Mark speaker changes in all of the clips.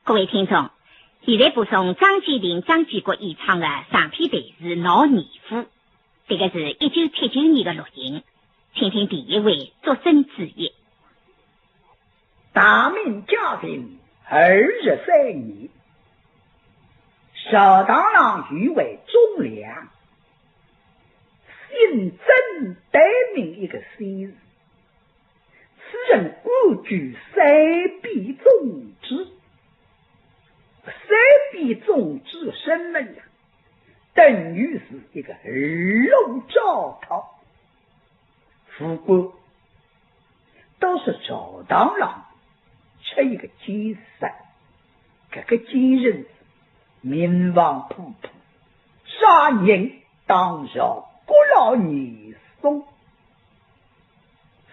Speaker 1: 各位听众，现在播送张继林、张继国演唱的上篇台词《老年夫》，这个是1979年的录音，请听第一位作证之一。
Speaker 2: 大明嘉靖23年，少当郎誉为忠良，姓曾得名一个先生，此人故居3必宗之。3必宗之什么呀？等于是一个龙兆涛。不过都是赵当郎吃一个奸杀，这个奸人名望普普，杀人当上国老年松。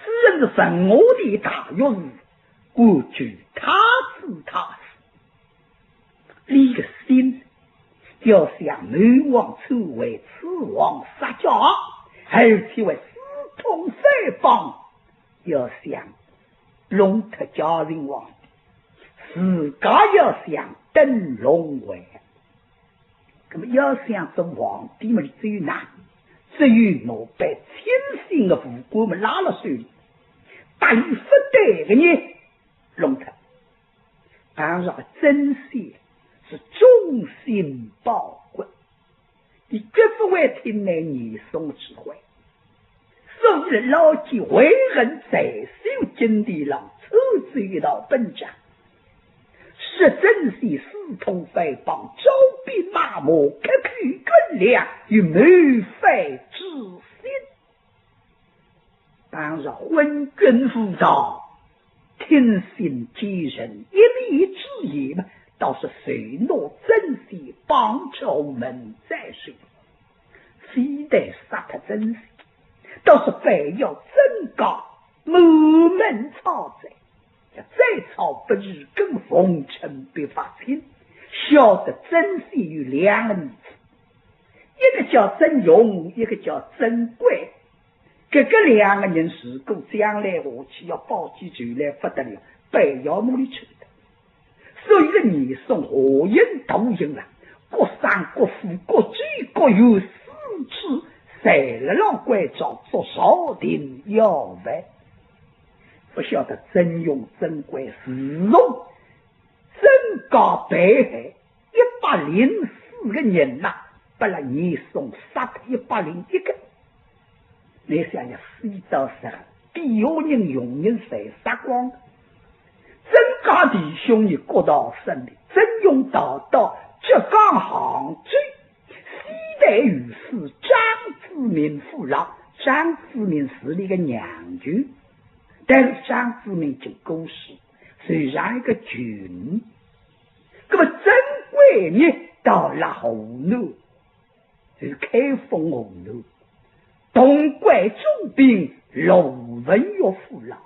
Speaker 2: 此人的生活的大约是过去他死他死，立个心要向南王储为此王杀家，而且为私通诽谤，要向龙特家人王，自家要向登龙位。那么要想做皇帝们最难，只有我被千姓的副官们拉了手里，大力不对的呢，龙特当然真心是忠心宝贵，你绝不会听那你送指挥。所以老几为人在修经地郎出自一道本章，是真系私通诽谤，招兵骂魔，割据根良与谋反之心。当然昏君复造，听信其人一力之言嘛，倒是随诺真系帮朝门在水，非得杀他真系，倒是非要增高谋门操贼。再操不日更风尘别发清，晓得真系与两个儿子，一个叫曾勇，一个叫曾贵。这个两个人是够将来武器要报起就来不得了，非要努力去的。所以个你送火焰都赢了，各伤各富各居各有四处，谁了让怪照做少定要为。不晓得真勇真贵是龙真高北海104个人呐，把那你送杀他101个。你想想4到10比有人用人谁杀光？真高弟兄你过到胜利，真勇道道这刚行追，西代御史张子明父老，张子明是那个娘舅。但是张子明就公事，虽然一个军，那么珍贵呢到了红路，就是开封红路，东怪重兵陆文岳父老，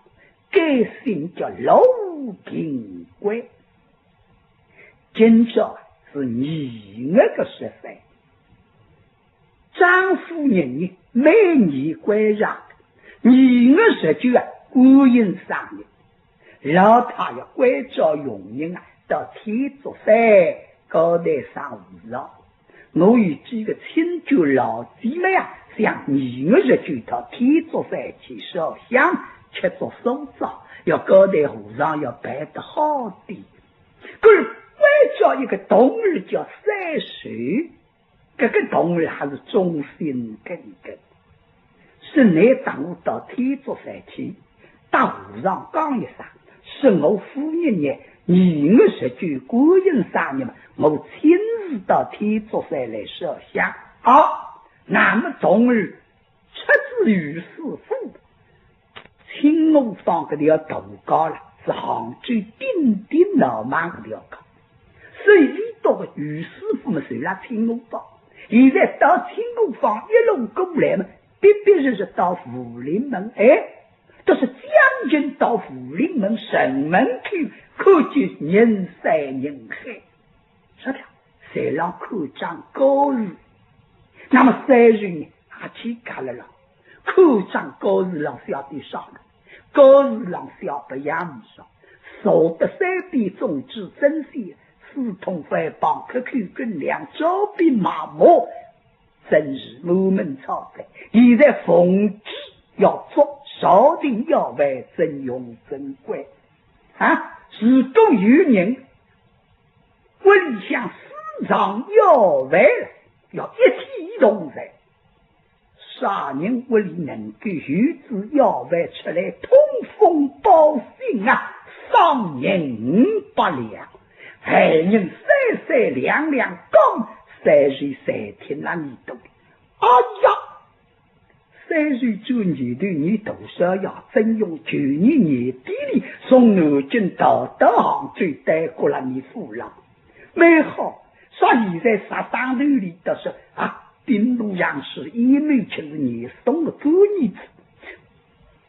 Speaker 2: 改姓叫陆平贵。今朝是你那个10岁，张夫人呢每年归让，你那19啊。孤阴3年，老太要关照用人啊，到天竺山高台上舞绕。我与几个亲眷老姐妹啊，向你们19到天竺山去烧香，吃着素枣，要高台湖上要摆得好的。可是关照一个童儿叫3岁，这个童儿还是忠心耿耿。是你当我到天竺山去。大湖上刚一上，是我夫人呢，你我19过阴3年嘛，我亲自到天竺山来烧香。好，那么同日出自御史府，青龙坊个条道高了，是杭州鼎鼎老马个条高，所以里头个御史府嘛，随了青龙坊。现在到青龙坊一路过来嘛，必是到福临门，都是将军到福临门城门去，可见人山人海。是的，谁让科长高日，那么3人呢，还去干了了。科长高日让晓得少了，高日让晓不样少受得三边众志争先，四通反帮，克扣军粮，招兵马没，真是我们朝代现在奉旨要做，朝廷要为，真用真怪啊！是都有人我里向市场要为了，要一体同仁，啥人屋里能够有子要为出来通风报信啊，赏银500两，害人3两刚3岁3天那你懂？哎呀！3岁做年头，你多少要征用去年年底里从南京到杭州带过了你父老，没好，说现在啥上头里都是啊，丁路杨氏一门就是你懂的做儿子，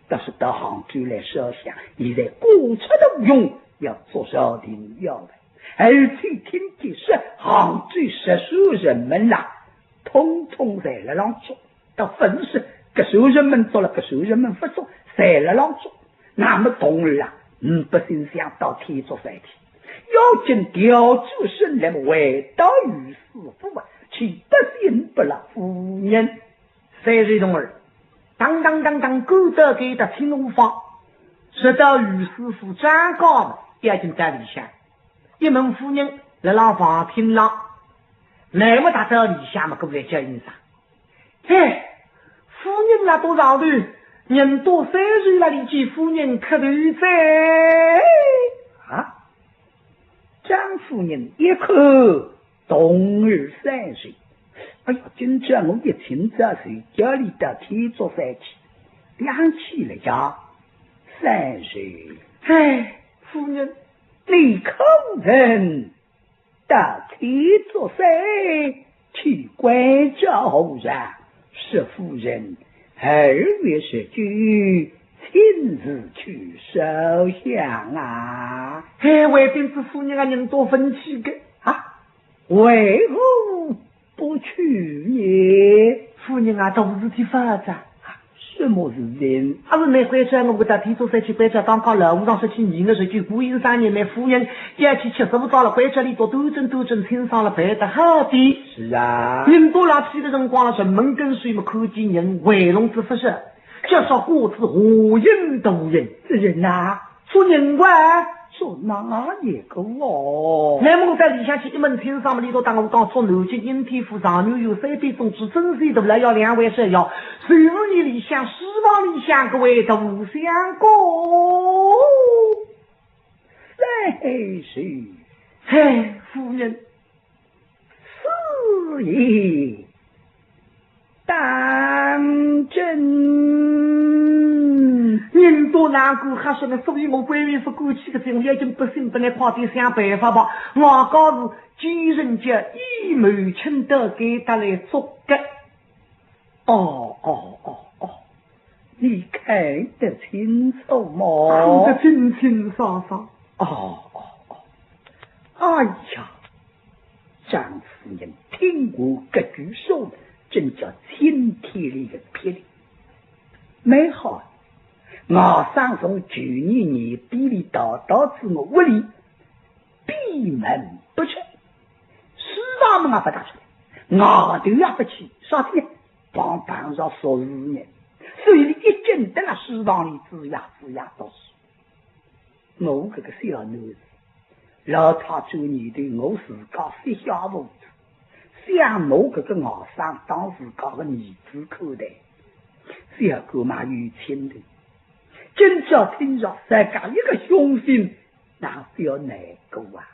Speaker 2: 但是到杭州来设想，现在过出的用要做朝廷要的，而且听见是杭州10数人们啦，通通在了浪做，到分是。个数人们做了，个数人们不做，在了老做，那么同儿啊，不心想到天做赛体，要紧调出身来回到于师傅啊，岂不信不了夫人
Speaker 3: 3岁同儿，当勾得给的青龙方，直到于师傅站高了，已经在里下，一门夫人来让房厅上，那么大到里下嘛，各位叫人啥？嘿。夫人那多少的，人多3岁了，你记夫人可头在
Speaker 2: 啊！张夫人一口冬儿3岁，哎呀，今朝我一清早睡觉里到天做饭去，亮起了呀，3岁。
Speaker 3: 哎，夫人，
Speaker 2: 你口人到天做饭去关照后然。是夫人2月19亲自去收香啊！
Speaker 3: 嘿，为兵子夫人啊，人多分气的
Speaker 2: 啊，为何不去呢？
Speaker 3: 夫人啊，大事体发展。
Speaker 2: 什么事情？
Speaker 3: 是那回事，我给他提出3去关照当高楼上说起你的时就故意3年那夫人也去75到了关照里多斗争清上了白的好的。
Speaker 2: 是啊，
Speaker 3: 人多了批的人光了是门跟水嘛，科技人为龙之不是，介绍过次火影动人
Speaker 2: 这人呐，
Speaker 3: 说人怪
Speaker 2: 说哪一个哦？
Speaker 3: 那么在里下去一门天上嘛，里头当我当说南京阴天府上牛有3辈宗旨，真是的来要2位是要随日你里向希望里向各位都相过
Speaker 2: 3岁。
Speaker 3: 嘿，夫人
Speaker 2: 是也当真，
Speaker 3: 人多难过，还是呢？所以我关于是过去的这种，已经不信不来快点想办法吧。我告是举人家一门亲的给他来做的。
Speaker 2: 哦，你看得清楚吗？
Speaker 3: 看得清清爽爽。
Speaker 2: 哎呀，张夫人听我这句说，真叫天天里的霹雳。没好，我上从去年年底里到自我屋里闭门不出，书房门也不打出来，外头也不去，啥子帮上说事呢？所以一进得了书房里，吱呀读书。我这个小女子，老太做年头，我自家设下无子，想我这个外甥当自家的儿子口袋，小哥嘛有钱的，今朝听着再加一个凶心，那叫难过啊！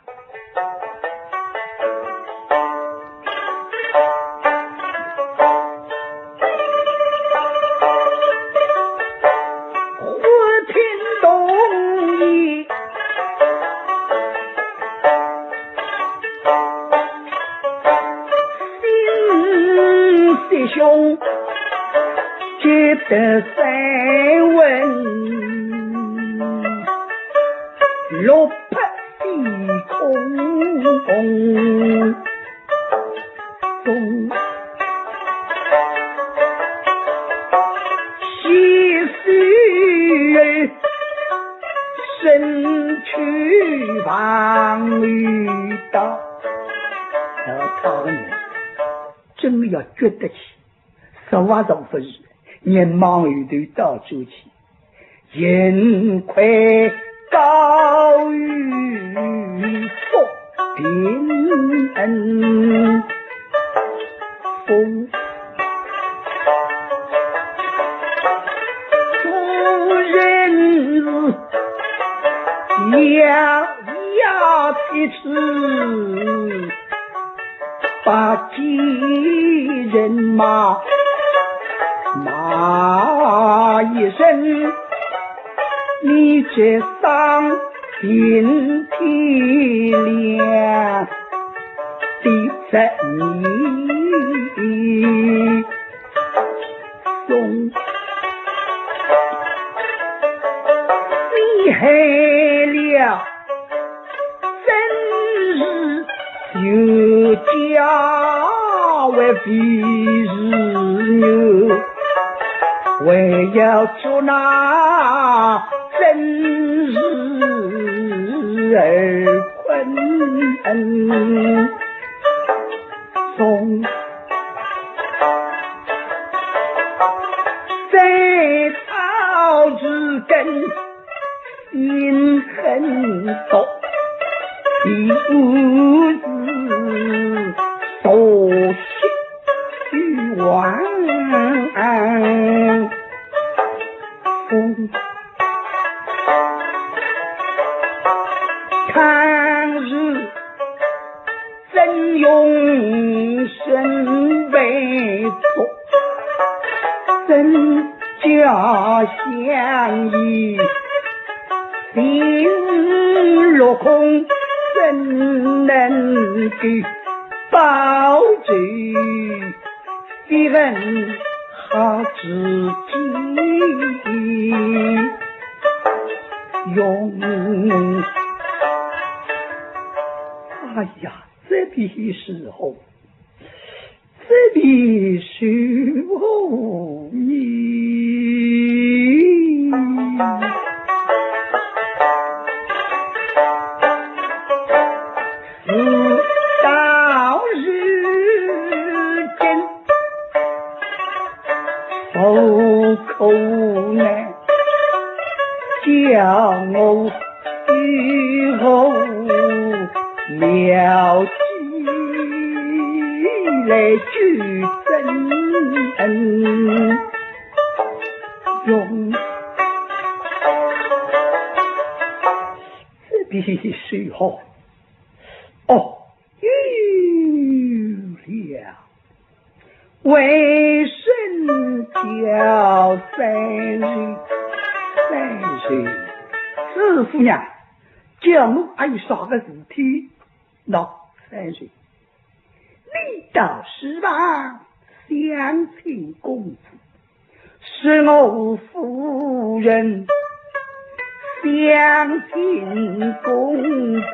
Speaker 2: 兄接得再问，落魄地空中，细水身躯遇到他们真要觉得起实话上不是年忙于对到周起人亏高于所平恩风主人呀其实把几人骂一声，你这伤心体谅的在你送你害了真日就家为彼日牛为要做那真日而困送在草之根心很多一无子所需往风看日真用身为作真假相依心落空怎能给保证别人好自己用哎呀这必时候这必须后你口难叫我以后了解来举真用这必须好哦有了为神叫三岁师傅娘叫我还有啥个事体那3岁你倒是吧相亲公子是我夫人相亲公子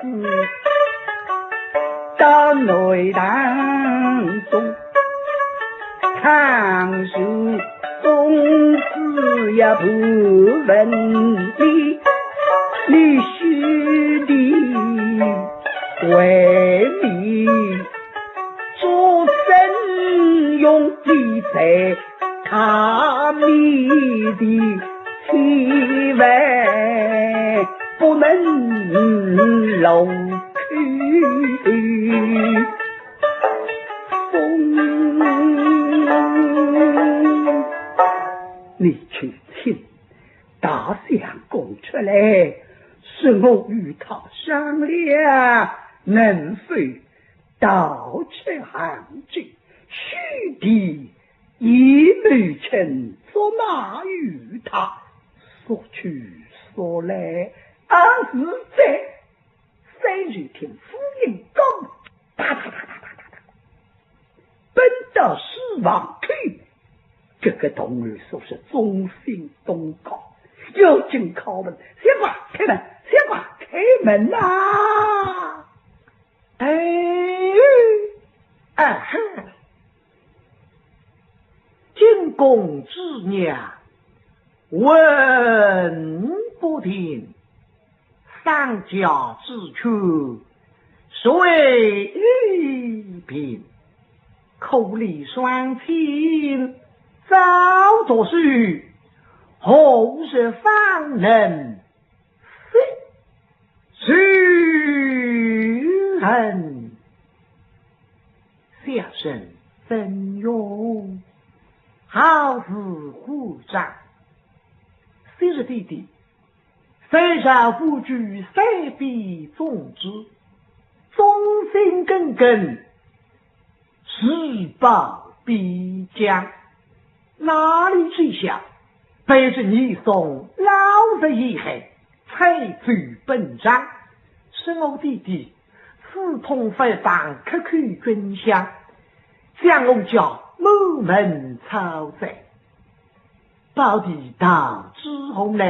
Speaker 2: 到内当中常书公子也不问你须的为你做神用力在他密的气味不能漏去你去听大相公出来是我与他商量能否盗窃行迹须的一缕尘所拿与他所去所来而是在3日天夫人高哒哒哒哒哒哒奔到死亡去这个童儿说是忠心东高有进拷问先挂开门先挂开门啊
Speaker 3: 进宫之娘闻不听丧家之躯为一品，口里双亲早作书，后世方能世人下身怎用？好似虎掌，昔日弟弟，虽少不惧，虽必纵之，忠心耿耿，誓报必将。哪里去想，背着你送老子一黑，采取本章，使我弟弟刺痛非凡，刻苦军饷，将我叫某门操贼，报地道之后呢，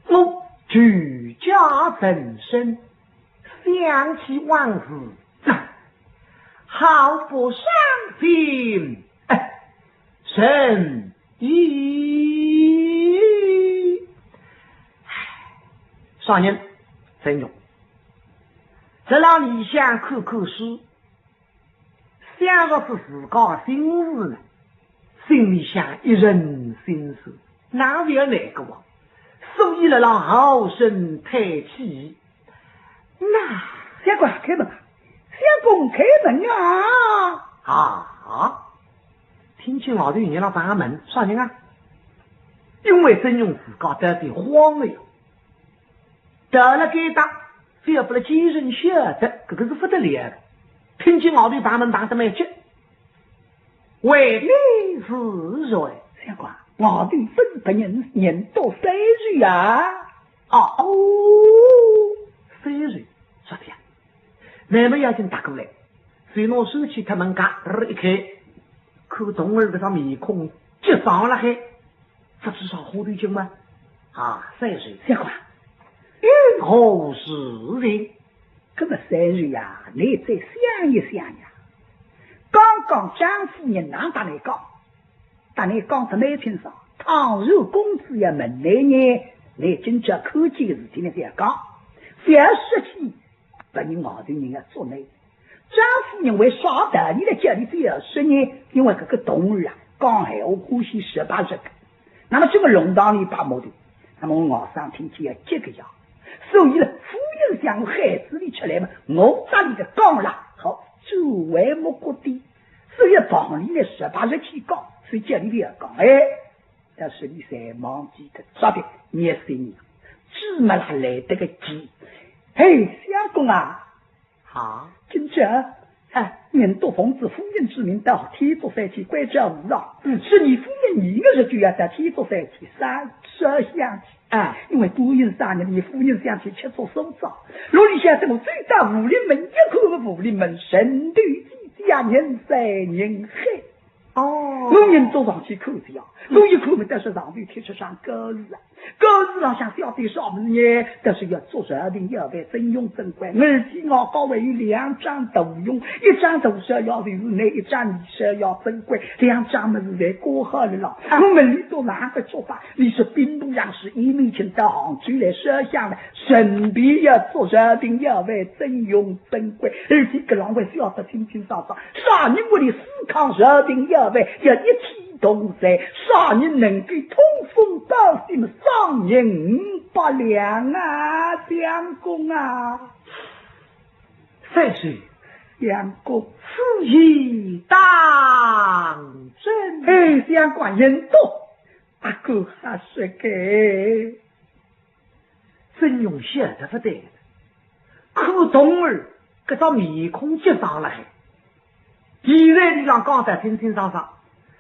Speaker 3: 我举家整身，想起往事，毫不伤心，神意。少年真勇，这让你想看看书，想的是自家心事呢，心里想一人心事，哪里有哪个王？所以了让好生抬起。那
Speaker 2: 相公开门啊！相公开门啊！
Speaker 3: 啊！听清老头你让把门，啥人啊？因为真用自家得罪慌了呀，得了给他，非要不了几人晓得，这个是不得了的。听清老头把门打得没去，为你是谁？
Speaker 2: 相公，我的分不人多3岁啊！
Speaker 3: 哦，3岁，说的呀，妹妹要紧打过来，随我手起他门嘎一开，看童儿这张面孔急上了还，这至少活得久吗？3岁，
Speaker 2: 相公，
Speaker 3: 何事情？
Speaker 2: 这么3岁呀，你再想一想呀。刚刚张夫人拿大来讲，大来讲在媒体上，倘若公子也问来呢，来今朝看见的事情呢在讲，不要说起把你熬的人啊做内。张夫人为啥的你来家里这样说呢？因为这个童儿啊，刚还我呼吸18日，那么这个龙堂里把摸的，那么我熬上听见要这个样，所以呢，夫人想孩子里出来嘛，我这里的讲了，好，周围莫过的，所以房里呢18日去讲，所以家里边要讲，但是你才忘记的，啥的捏死你，芝麻还来得个鸡，相公啊！今朝免夺奉旨夫人之命到天竺山去观察无扰，是你夫人你个日就要到天竺山去烧香去因为多云3年你夫人想去吃做松枣，若你想等我最大武林门一口武林门神对几家人在人海我人都上去看着呀，我一看但是上头贴出上告示告示上想晓得啥么呢？但是要做决定要为真用真乖，而且我高为有2张都用，一张都是要是那一张你是要真乖，2张么是在过好了了。我们里头哪个做法？你是兵部让是一面请到杭州来摄像的，顺便要做决定要为真用真乖，而且个两位晓得清清楚楚，啥人我的思考决定要为要一起同在，啥人能够通风报信上人不良啊，相公啊
Speaker 3: 3岁，
Speaker 2: 相公
Speaker 3: 此意当真。
Speaker 2: 相公人多，阿哥还是给
Speaker 3: 真用晓得不得，可童儿这张面孔急上来，现在你让刚才清清爽爽，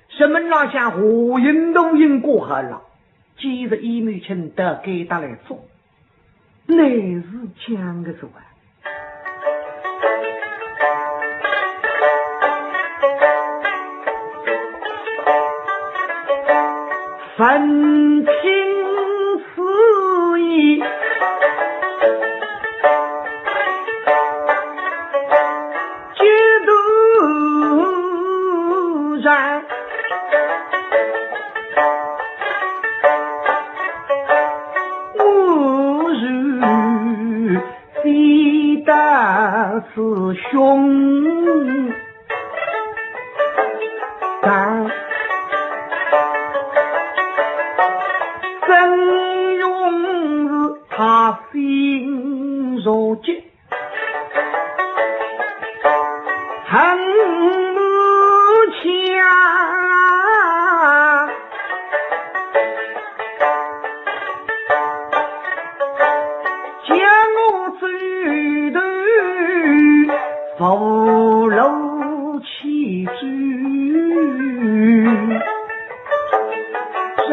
Speaker 3: 什么让像火影都赢过好了，接着一面请得给他来做，乃是讲个说分清此意，解读然我如心此兄长真勇是他心如结，恨母强，将我追头扶楼起居山，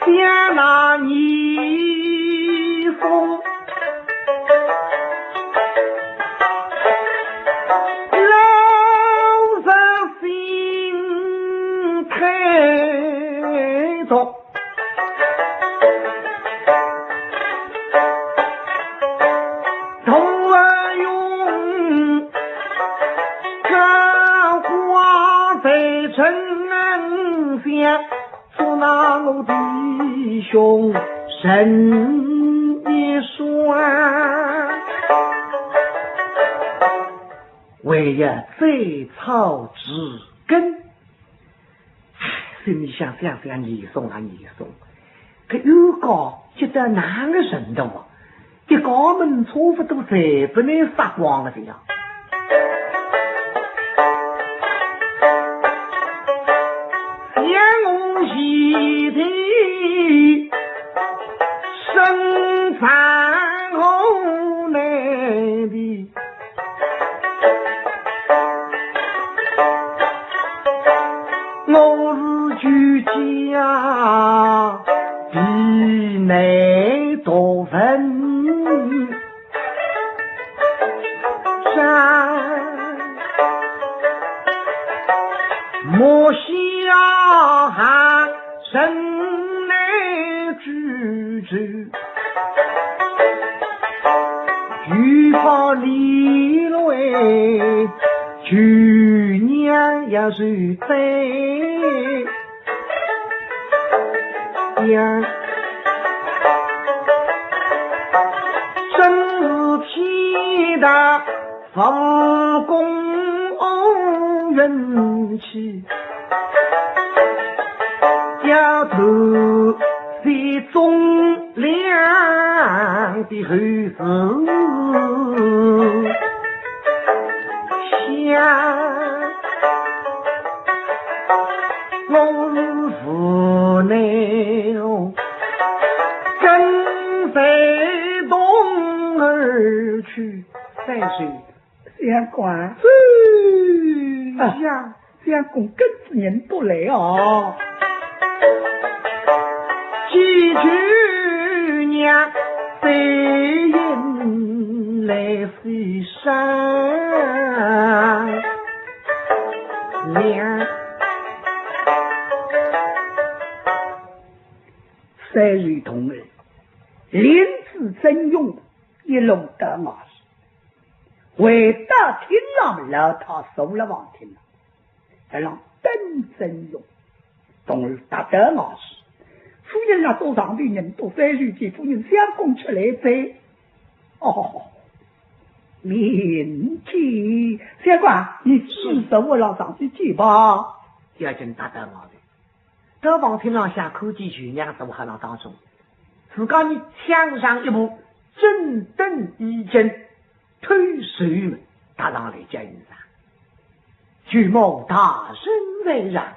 Speaker 3: 想那逆风老上心开着，同儿用干花在城乡，说那我弟兄神一双，为呀最草之根。心里想你送，可有个觉得哪个程度啊？一高门错不都谁不能撒光了这样？想我西天生残后内的。我是居家地内多分山，莫小寒生来居惧怕离泪，去年也是在呀，真是天大福公运气，家头是忠良的后子，想我是父内跟随东而去，3岁
Speaker 2: 相官
Speaker 3: 呀，
Speaker 2: 相公跟子人都来哦。
Speaker 3: 几句娘背影来飞山娘
Speaker 2: 3岁童儿临子真勇，一路得我是为大天郎老他收了王天郎，才让登真勇童儿达得我是夫人那桌上的人都3岁见夫人相公出来在面前，相官你是手我老上去见吧。
Speaker 3: 要紧达得我的得王天郎下口技去娘手还那当中，自家你抢上一步，正等一阵推水门打上来见人上，举谋大人为让，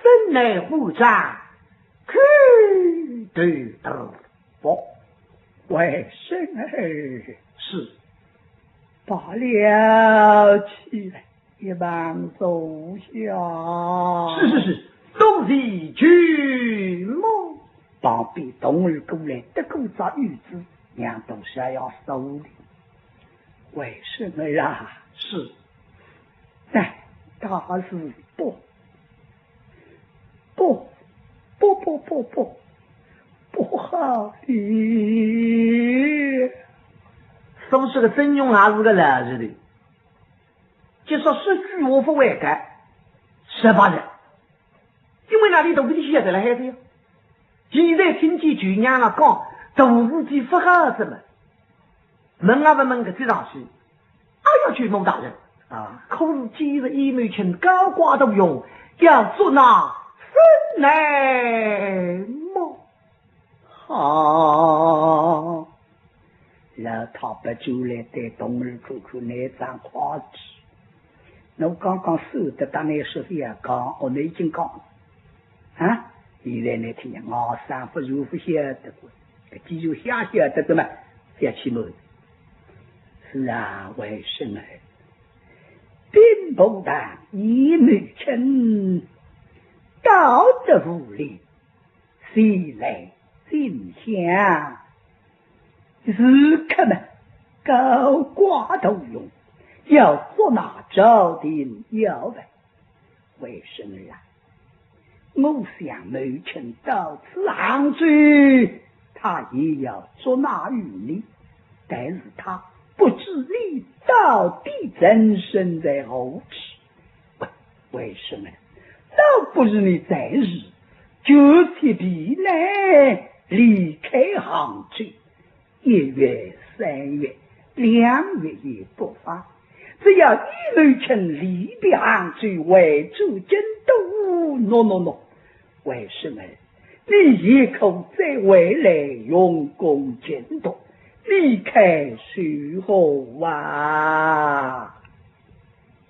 Speaker 3: 生来护长可对得不
Speaker 2: 为生儿
Speaker 3: 是
Speaker 2: 罢了起来，一旁坐下。
Speaker 3: 是，都是举谋。
Speaker 2: 旁边童儿过来，得过着玉子，娘都是要收的。为什么啦？
Speaker 3: 是，
Speaker 2: 大事不好的。
Speaker 3: 说是个真勇还是个老实的，就说10句我不为改18人，因为那里都不晓得了孩子哟。现在听见举娘了讲，都是几副孩子们，问啊问个这上去，要去某大人啊！可是今日一门前高挂都用，要做那生来么？
Speaker 2: 好，老太不就来带东儿处处那张夸子。我刚刚收的当那说是要讲，我已经讲了啊！现在那听见我三不如不晓得过，只有瞎晓得的嘛，要去么？是啊，为什么？并不但一女臣道德无力，谁来心想？是可们高挂头用，要做那朝廷要问，为什么啊？我想母亲到此行去，他也要做那与你，但是他不知你到底真身在何处？为什么？倒不是你在日就提笔来离开杭州，1月、3月、2月也不发。只要一路请离别杭州，为主京都，no，为什么？你以后再回来用功京都，离开徐后啊？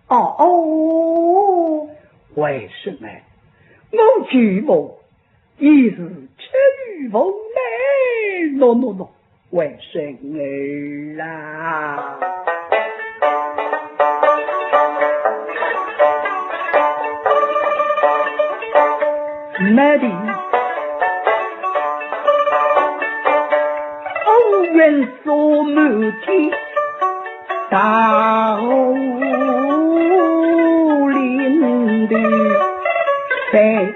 Speaker 2: 哦，为什么？我举目已是吃与风来，no，为什么啦？那里欧元所母亲大林的北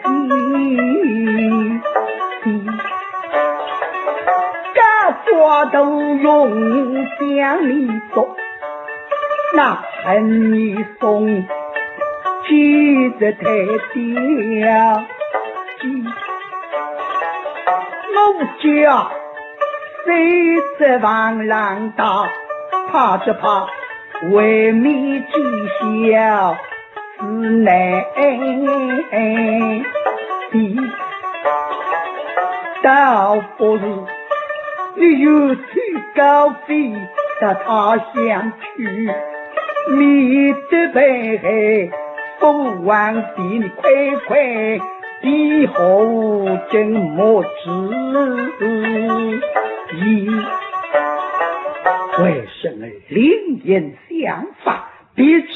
Speaker 2: 家家都用乡里走，那恨你送记着太掉我家谁在王郎大，怕着怕为民计小是难的，倒不如你有去高飞到他乡去，你的北海不忘的你快以后怎么知意？为什么灵言相反，彼此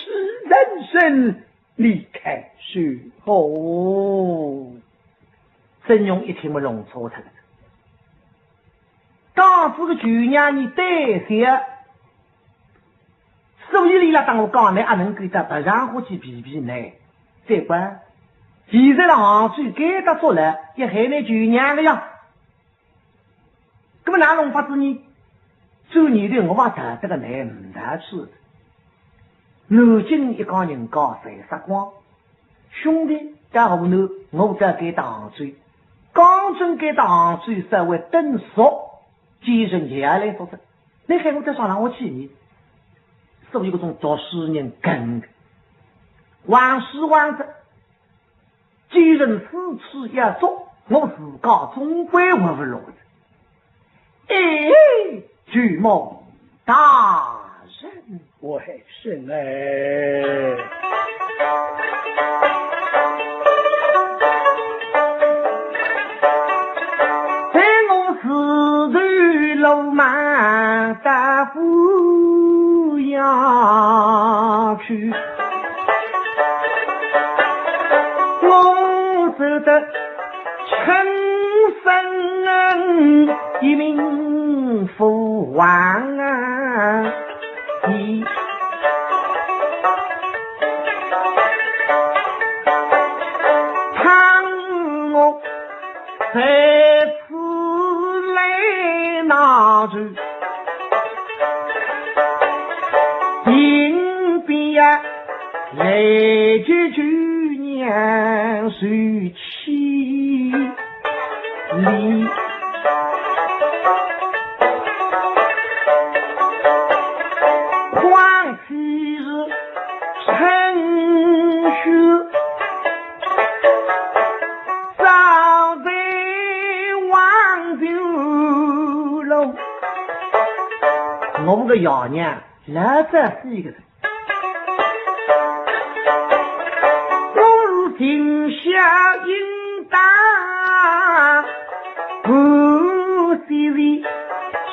Speaker 2: 人生离开徐后？
Speaker 3: 真用一听不弄错他了。当初的去年你对些，所以你来当我讲呢，能给他不让我去比比呢？这关。现在的杭州给他做了，也还没去年的样。那么哪种法子呢？做你的我把他这个人唔大吃。如今一个人讲谁杀光，兄弟在后头，我在给杭州，刚正给杭州稍微等熟，几人也来说的。你看我在上让我去你，所以这种做事人跟的，万事万事。既然此次要做，我自家总归活不落的。巨梦大人，
Speaker 2: 为什么？
Speaker 3: 在我死对路满大夫要去。的陈生一名父王啊，你看我在此来拿着硬币呀，来去年水气里我们的爷娘老早是一个人，我是天下应当不稀微，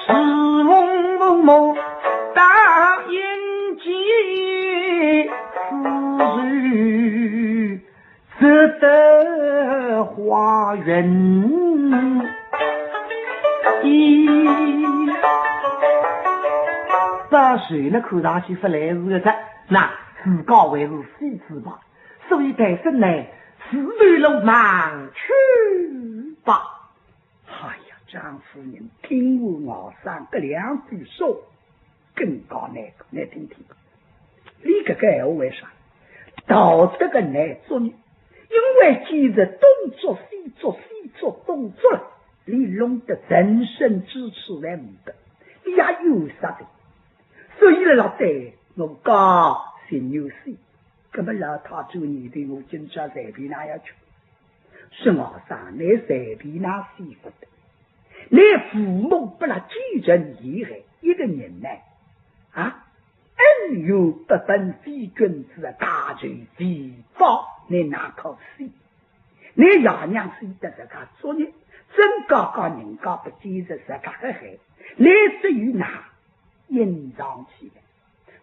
Speaker 3: 是梦梦梦大眼睛，此日值得花园把水呢看上去不来是个在，那自告为是细致吧，所以带身呢自对路忙去吧。
Speaker 2: 哎呀，张夫人听我上这两句说，更高难听听。你这个闲话为啥？道德个难做你，因为既然东做西做西做东做了，你弄得人生支持来唔得，你也有啥的？所以老对我讲心有事，那么老他做你的我今朝随便哪要去？是我上你随便哪媳妇的？你父母不拉寄人遗害一个人呢？啊，恩有不分非君子的大罪非法，你哪口戏？你爷娘是的这个作业，真高高人家不记着这个很害，你至于哪？隐藏起来，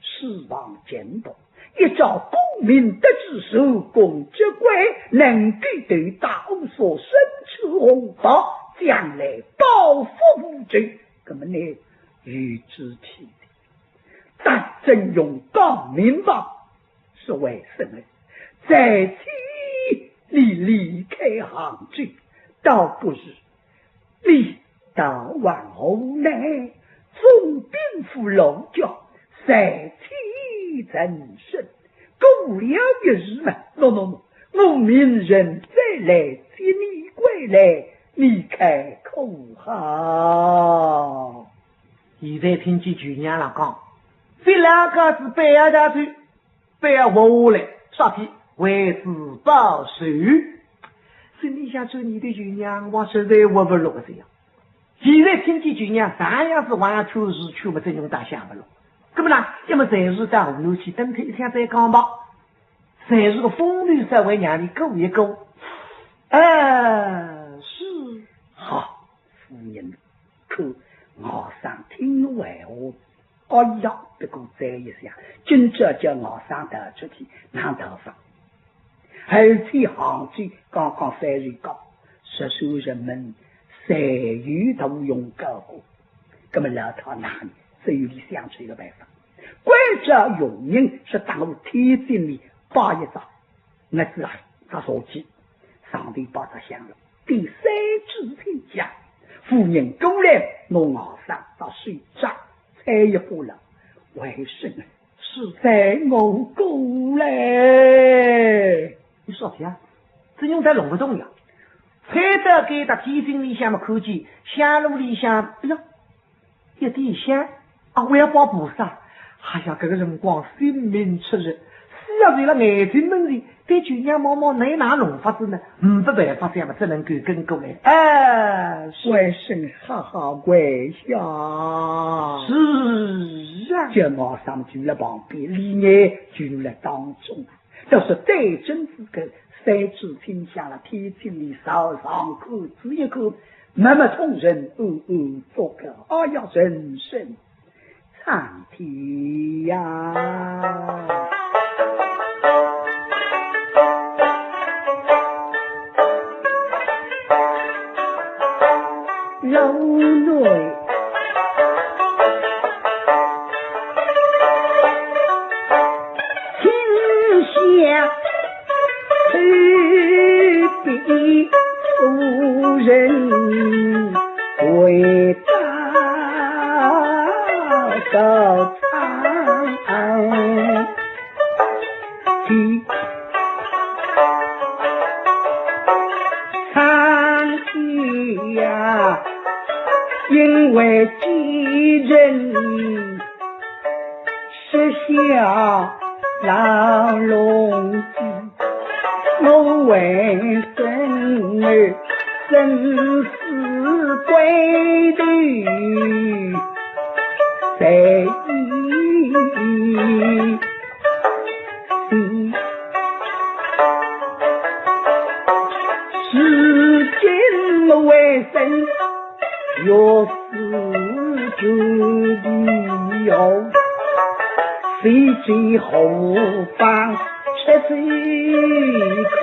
Speaker 2: 释放监督，依照公民德之手，共之规，能给对大无所生持红法，将来报复无罪，那么你与之起的。但真用高明法是为什么？在此你离开杭州，倒不是你到往后来总兵府楼脚，赛气真身，够了一日嘛？no，我明人再来接你归来，你开口好。
Speaker 3: 现在听见舅娘了讲，这两个是背下下去，背下活下来，啥体为之报仇？是你想做你的舅娘，我实在活不落这样。现在听见舅娘啥样是晚上秋日去，我真用大想不落。那么呢，要么暂时到湖南去等他一天再讲吧。暂时个风流社会让你勾一勾。是
Speaker 2: 好，夫人，可我上听话话，哎呀，不过这一下，今朝叫我上头出去拿头发，而且杭州刚刚3日高，实属人们善于都用高过，那么老他哪里只有你想出一个办法，关键用人是当我天津里8一张，我自然他说起上帝把他想了，第3支天家夫人过来弄我上到睡觉才一步了，为什么是在我过来？
Speaker 3: 你说题啊？只用在弄不动呀。猜到给他提醒里向嘛，看见香炉里向，哎呀，一点香啊！我要帮菩萨。哎呀，这个辰光性命出入，是要为了眼睛门里，对舅娘妈妈你哪弄法子呢？不办法这样嘛，只能够跟过来。
Speaker 2: 外甥哈哈怪笑。
Speaker 3: 是啊，
Speaker 2: 叫我上去了旁边，里面就了当中，都是对真资格。3支天下了，天津里少上口只一口，那么同人做个哎呀人生苍天呀！柔内天下比夫人伟大高昌，苍天呀，因为几人是下牢笼子。我为生儿生死归的，在意，世间为生若是就地有，谁最后方吃水口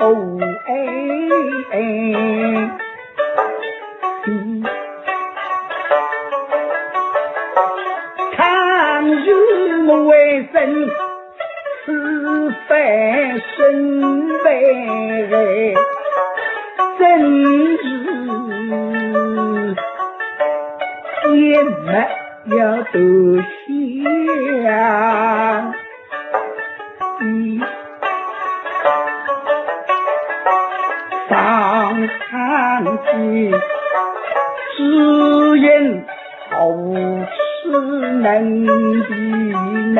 Speaker 2: 倘若为生是非身为真是也没有多想上看去只因后世能比难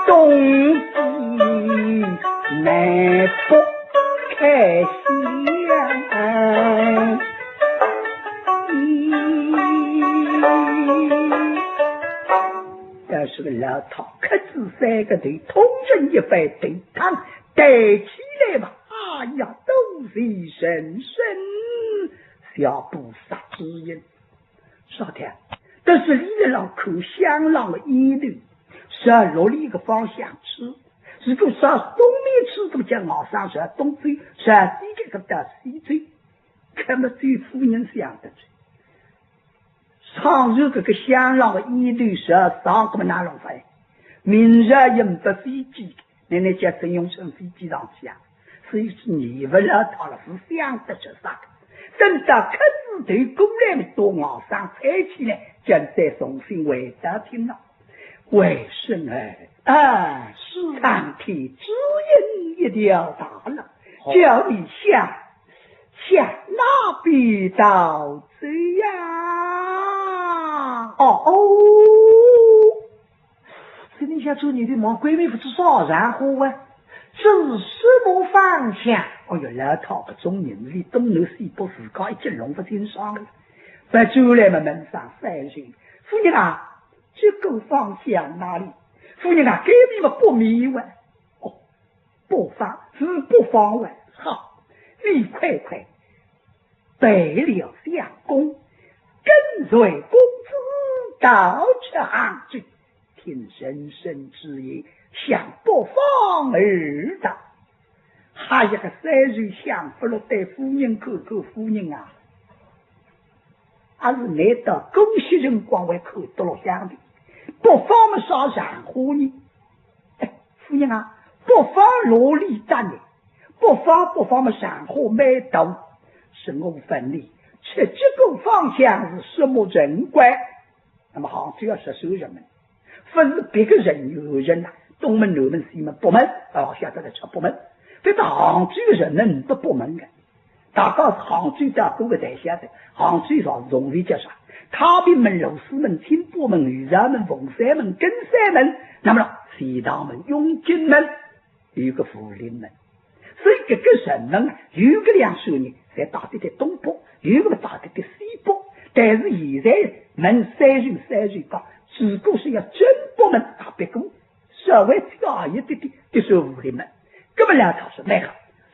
Speaker 2: 东西难不开想要是个老套克制三个头同人一番对抗带起来吧，哎呀都是神小菩萨之音。少天但是离了老口香浪的一路是落里一个方向吃，如果上东面吃怎么讲往上是东嘴是第一个到西嘴，看么对夫人想的上日这个香浪的一路是上怎么拿弄法，明日也不飞机奶奶家真用成飞机上去啊，所以是你不了他了是想的这啥个等到克制对过来的多往上踩起来将再重新回答听了为什么是上天之音一定要大了叫你向那边到这样
Speaker 3: 这你想做你的忙闺蜜不知少然后这是什么方向？
Speaker 2: 哎呦，老套个中年里东南西北自家一进龙不经商了，把酒来嘛门上三人，夫人啊，这个方向哪里？夫人啊，隔壁嘛不迷问，不方是不方问，好，你快备了相公，跟随公子到这杭州，听神圣之言，向北方而到。还有个三日相不了对夫人口夫人啊，还是来到恭喜人光为口到了乡里，北方嘛少然后呢？夫人啊，北方罗里站的，北方嘛然后没到，是我分离，这个方向是什么人怪？那么杭州要是收人们，分是别个人有人呐，东门南门西门北门晓得了吃北门。这个杭州人们不北门的，大概是杭州的多个在下的，杭州上容易叫啥？太平门、罗斯门、青波门、玉山门、凤山门、根山门，那么西塘门、永金门，有个福临门。所以这个人们有个两手呢，在打的在东北，有个打的在西北。但是现在门三人高，只不过是要真北门打别个，稍微差一点点就是福临门。这么两套是那个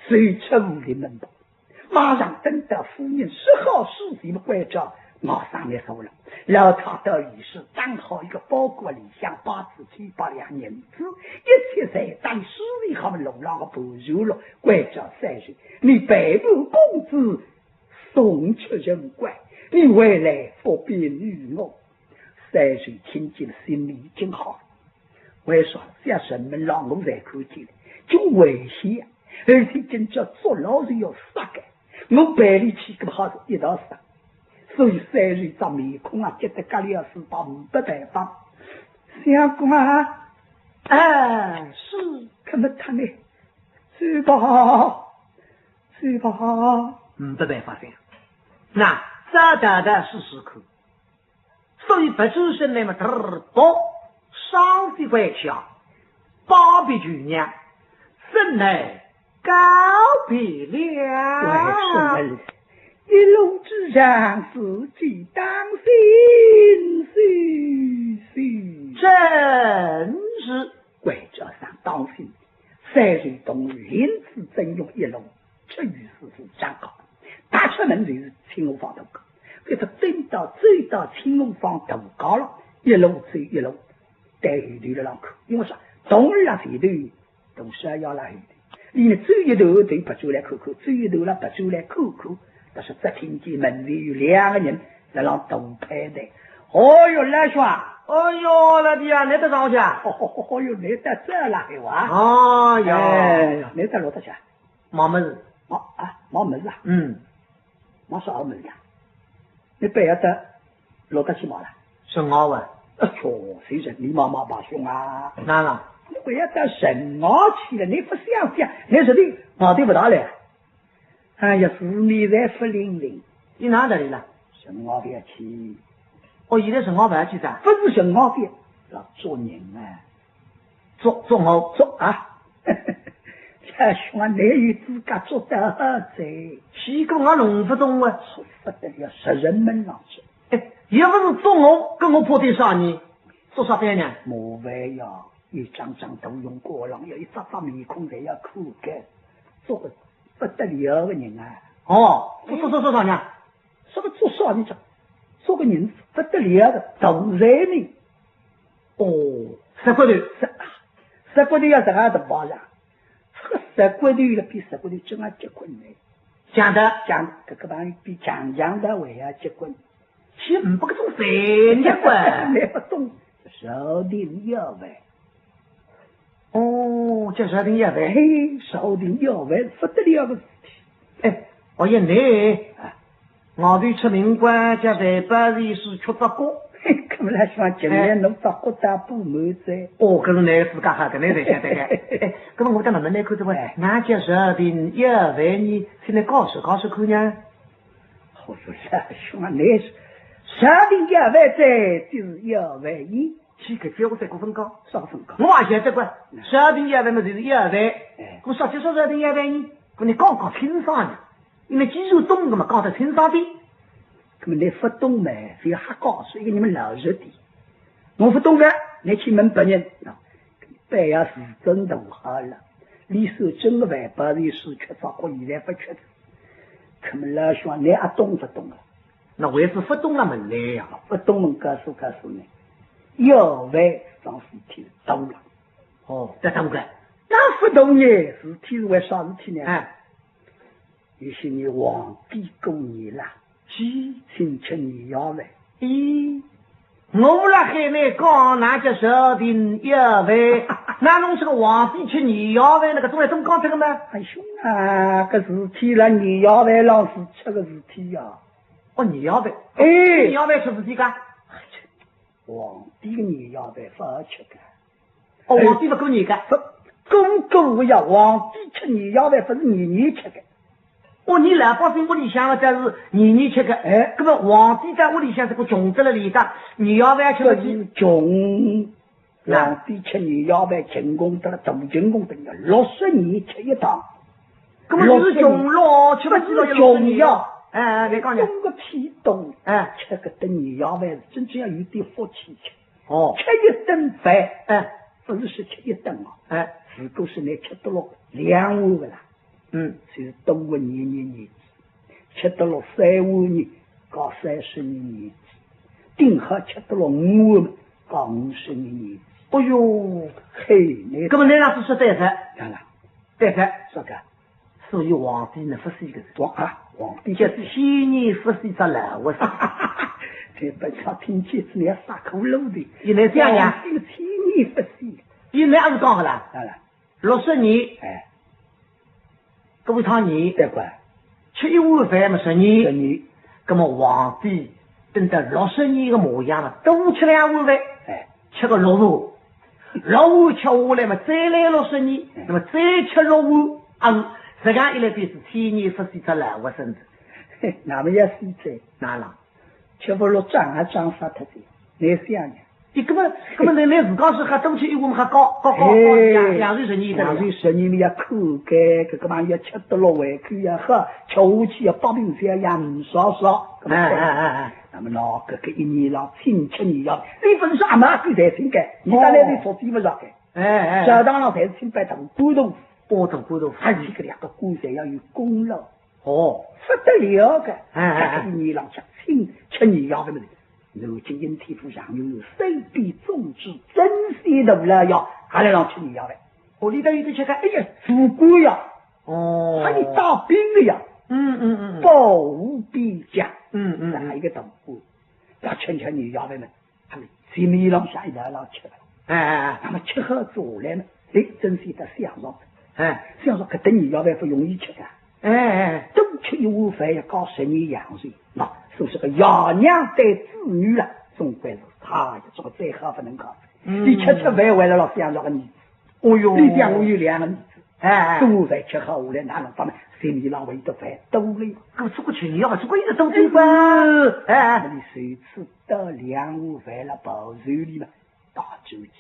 Speaker 2: 随出武林门吧，马上等到夫人10号事情的关照，马上来收了。老太到于是刚好一个包裹里向8字7把2银子，一切在当时里他们楼上的不入了，关照3人，你北部公子送出人怪，你回来不便与我。3人听见心里已经好，为啥像人们让我在看见就危险，而且真叫做老是要杀的，我百里去个好一道杀，所以3人张面孔啊，觉得家里要是把500办法，相公啊，是看不他呢，去吧
Speaker 3: ，500办法噻，那咋打的试试看，所以不就是那么多上的怪笑，8比去年。真来告别了，
Speaker 2: 为什么一路之上自己当心事。3岁冬临时正用一笼吃鱼师傅长高，打出门就是青龙坊头高，这个走到青龙坊头高了，一路走一路带后头的浪口，因为说冬日啊前头都是要拉后头，你走一头对不走来口口，走一头了不走来口口，但是只听见门里有2个人在那斗拍的。哦哟，来说，
Speaker 3: 哦哟，老弟啊，你得上去啊？
Speaker 2: 哦哟，你得这来哇？
Speaker 3: 哦哟，
Speaker 2: 你得落得去？
Speaker 3: 忙么子？
Speaker 2: 忙么子啊？忙啥么子啊？你不要得落得去忙了？
Speaker 3: 是我啊？
Speaker 2: 谁人你妈妈把兄啊？
Speaker 3: 哪了？
Speaker 2: 你不要得神我去了，你不想想，你说的我对不到了。哎呀，是你在不灵灵，
Speaker 3: 你哪里了？
Speaker 2: 神我别去。
Speaker 3: 我现在是我不要去噻，
Speaker 2: 不是神我别，要做人啊，做啊！这兄啊，你有资格做得好在，
Speaker 3: 岂个我弄不懂啊？
Speaker 2: 不得了，识人们上去。
Speaker 3: 也不是做我跟我破对啥呢？做啥别呢？
Speaker 2: 莫非呀？一张张都用过了，有一张张面孔才要苦干，做个不得了的人啊！
Speaker 3: 做啥呢？
Speaker 2: 说个做啥呢？做个人不得了的大人呢。
Speaker 3: 石骨头，
Speaker 2: 石骨头要这样的包上，这个石骨头了比石骨头真啊结棍呢。
Speaker 3: 讲
Speaker 2: 这个帮比强的还要结棍。
Speaker 3: 岂不个种谁结棍？
Speaker 2: 你不懂，手定要为。
Speaker 3: 这手定要为，
Speaker 2: 手定要为不得了的事体。
Speaker 3: 我一你我对出名官家在巴黎是出发过，
Speaker 2: 可么来想今年侬发国大不满在？
Speaker 3: 可是你自家哈，跟你在晓得的。那么我讲那口子话，俺家手定要为你，现在告诉看呢？
Speaker 2: 我说兄啊，你是手定要为在，就是要为你。
Speaker 3: 几个交在过分高，
Speaker 2: 啥个分高？
Speaker 3: 我也晓得过，手定要为嘛就是要为，我说就说手定要为你，你刚刚清爽呢。因为技术懂的嘛，搞得清爽的。
Speaker 2: 那么你不懂嘛，所以还告诉一个你们老实的。我不懂的，你去问别人白牙是真的好了，李守真的外巴的是缺乏或现在不缺的。可么老兄，你也懂不懂啊？
Speaker 3: 那为是不懂那么来呀？
Speaker 2: 不懂们告诉你，要为上事体懂了。
Speaker 3: 这懂个？
Speaker 2: 那不懂呢？事体是为啥事体呢？有些你皇帝供你了，请求你要来。
Speaker 3: 我来海内讲，那叫手定要为，那侬是个皇帝吃你要为，那个总来总讲这个吗？
Speaker 2: 兄啊，个事体了，你要为老是吃个事体呀。
Speaker 3: 你要为，你要为吃事体个？
Speaker 2: 皇帝的你要为不好吃个。
Speaker 3: 皇帝不够你个，
Speaker 2: 公呀，皇帝吃你要为不是你吃的。
Speaker 3: 你老百姓屋里向的这是你吃个，那么皇帝在屋里向这个穷得了里的，你要不要吃个鸡？
Speaker 2: 穷，皇帝吃你要不要进贡得了，大进贡得了，60年吃一趟。
Speaker 3: 那么就是穷咯，吃不起了
Speaker 2: 穷呀！
Speaker 3: 你讲呢？
Speaker 2: 懂个屁懂！吃个顿你要不要真正要有点福气吃。吃一顿饭，不是说吃一顿如果是你吃到了2碗的啦。就是东个年吃到了3碗呢，搞30年，顶好吃到了5碗，搞50年。
Speaker 3: 哎呦，
Speaker 2: 你
Speaker 3: 那么那样子说对噻？
Speaker 2: 当然，
Speaker 3: 对噻，
Speaker 2: 说个。
Speaker 3: 所以皇帝呢，不是一个
Speaker 2: 皇帝
Speaker 3: 就是千年不是一只老我
Speaker 2: 这本上听起是你要撒口漏的，
Speaker 3: 原来这样呀？
Speaker 2: 这个千年不是，
Speaker 3: 原来还是讲好了。
Speaker 2: 当然
Speaker 3: ，60年，各位趟年，
Speaker 2: 对吧？
Speaker 3: 吃一碗饭嘛，10年
Speaker 2: ，10年，
Speaker 3: 那么皇帝等到60年的模样了，多吃2碗饭，吃个6碗，6碗吃下来嘛，再来60年，那么再吃6碗，这样一来便是千年不是一只老活身子。
Speaker 2: 那么也是在
Speaker 3: 哪了？
Speaker 2: 吃不落长啊长发特的，你想呢？
Speaker 3: 根本你自家是还多吃一碗还高，2岁10年
Speaker 2: ，2岁10年要口干，这个嘛要吃得了胃口也好，吃下去要保平山养少。那么那个1年了，亲戚你要，你不是说阿妈狗才性干，你当然得做地不上的。小当了才是清白当古董，
Speaker 3: 我懂古董，
Speaker 2: 他这个两个古才要有功劳，
Speaker 3: 哦，
Speaker 2: 不得了的。这个年老想亲吃你要的么？如今因天府上有手臂种植真些的了要，还来让吃你要的。
Speaker 3: 我里头有的吃个，
Speaker 2: 哎呀，富贵呀！
Speaker 3: 哦，
Speaker 2: 还有当兵的呀！保无边疆，还有一个东姑，要劝劝你要的们，他们前面浪下一道老吃了，那么吃好做来呢，真是得享受，享受可等你要的不容易吃的，多吃一碗饭要搞10年养水，那说是个爷娘带子女了，总归是他这个最好不能搞，你吃饭为了老享受个儿子，
Speaker 3: 哦哟，
Speaker 2: 你讲我有2个儿子。多饭吃好下来，哪能帮呢？心里老为的饭多了，
Speaker 3: 我出过去你要出过一个东西吧？
Speaker 2: 那你谁吃到2碗饭了，包手里嘛，大周期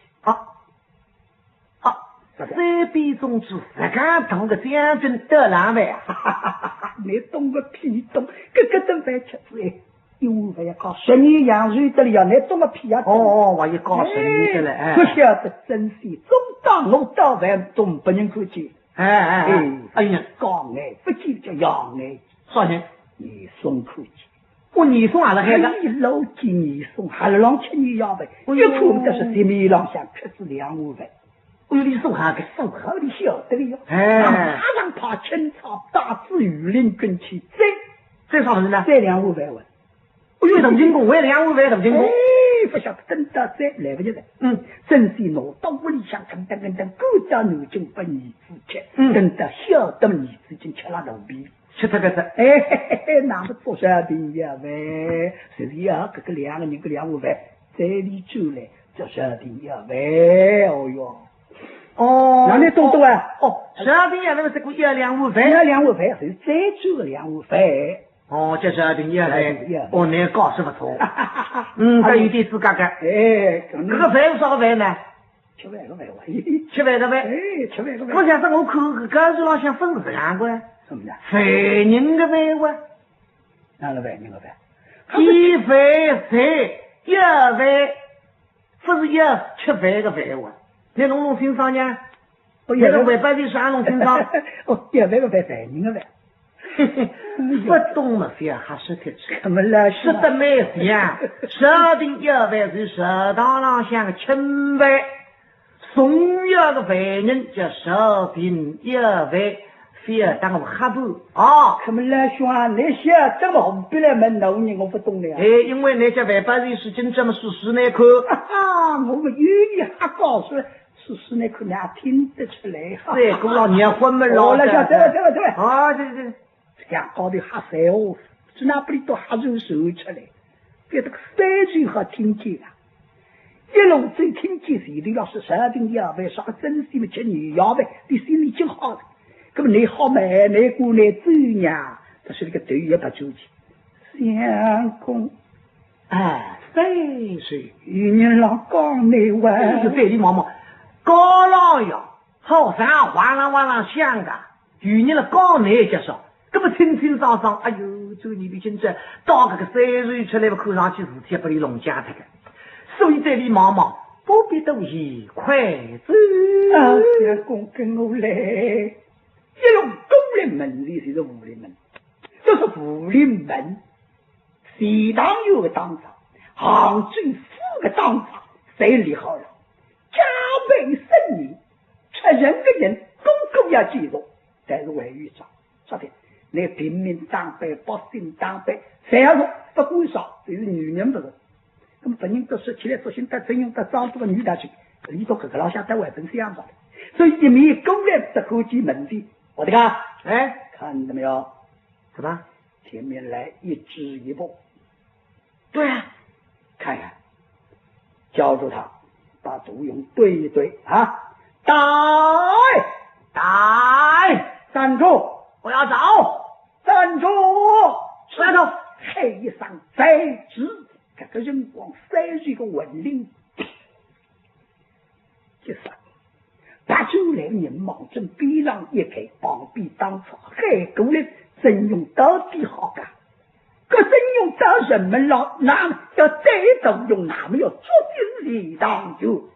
Speaker 3: 三笔中举，刚当个将军得两位啊！
Speaker 2: 你懂个屁懂，个顿饭吃子哎，一碗饭要搞10年养水得了呀，你懂个屁啊！
Speaker 3: 我也搞10年的了，
Speaker 2: 不晓得珍惜，总当我到饭总不能看见。
Speaker 3: 哎呀，
Speaker 2: 高爱不见叫养爱，
Speaker 3: 少年，
Speaker 2: 你送看见。
Speaker 3: 我你送俺了孩子，
Speaker 2: 一老见你送，还是让吃你要饭，一看都是前面浪向吃子2碗饭。
Speaker 3: 我有你送啥个？
Speaker 2: 送好的晓得了哟。马上跑青草，大致御林军去，
Speaker 3: 再啥子呢？
Speaker 2: 再2碗饭。
Speaker 3: 我有同进宫，为了2碗饭同进宫。
Speaker 2: 不晓得等到再来不及了。真是拿到屋里向等，赶到南京把儿子吃。等到晓得儿子已经吃了肚皮，
Speaker 3: 吃这个子。
Speaker 2: 那么做啥的呀？喂，是要这个2个人个2碗饭，这里走来做啥的呀？喂，哦哟。哪里懂啊
Speaker 3: 12点那个这个1、2碗饭
Speaker 2: ，2碗饭是再做2碗饭。
Speaker 3: 这12点1饭，你搞是不错。这有点自家个。这个饭有啥个饭呢
Speaker 2: ？7万个饭
Speaker 3: ，7万个饭。
Speaker 2: 7万个饭。
Speaker 3: 我想是我看个是老想分这样个。
Speaker 2: 什么呀？
Speaker 3: 饭人的饭哇。
Speaker 2: 哪个饭人的饭
Speaker 3: ？1饭菜，1饭，不是吃饭的饭哇。你弄清爽呢？那个外边的啥弄清爽
Speaker 2: ？1饭个饭饭人的饭。
Speaker 3: 不懂了些还是得吃，
Speaker 2: 怎么了？
Speaker 3: 吃得没香。12点1饭是食堂上向的清饭，送药的饭人叫12点1饭，非要当个黑布
Speaker 2: 怎么了兄啊？你晓得么？别来问老人，我不懂了。
Speaker 3: 因为那些外边的事情这么实那口。
Speaker 2: 我们有你还告诉实那口，你还听得出来？
Speaker 3: 对，够了，你要混门老
Speaker 2: 了，晓得了。
Speaker 3: 对。
Speaker 2: 这样搞的还塞哦，是那不里都还是手出来，别这个3岁好听见啊！一路走听见谁的要是12点1饭，啥个真心的吃你要饭，你心里就好了。那么你好买，你姑娘走呀，这是那个头也不周齐。相公
Speaker 3: 3岁，
Speaker 2: 与你老讲你话，
Speaker 3: 是对你妈妈，高老呀，好山哇啦响的，与你了讲你介绍。这么清清爽爽，哎呦，这你的亲戚到这个3岁出来，看上去事体不离农家这个，所以这里妈妈不必东西，快走。
Speaker 2: 相公跟我来，一路东林门里就是武林门，这是武林门，西堂有个当场，杭州4个当场，谁理好了？加倍生意，吃人的人，公要记住，但是外语上，昨天。那平民当辈、百姓当辈，谁要说不管啥，就是女人不是。那么本人都说起来，说现在真用到张多个女大去，里头可老下在外本是样子的。所以一面公然的勾结门第，我的个，看到没有？
Speaker 3: 什么？
Speaker 2: 前面来一只一步。
Speaker 3: 对啊，
Speaker 2: 看看，叫住他，把毒用对一对啊！打！站住！
Speaker 3: 我要走，
Speaker 2: 站住！
Speaker 3: 甩头！
Speaker 2: 黑衣裳再指这个人光3岁个文领，这啥？把酒来人忙正逼上一开，旁边当场海狗人真用到底好干，可真用到人们了，那么要带动用，那么要捉进礼当就。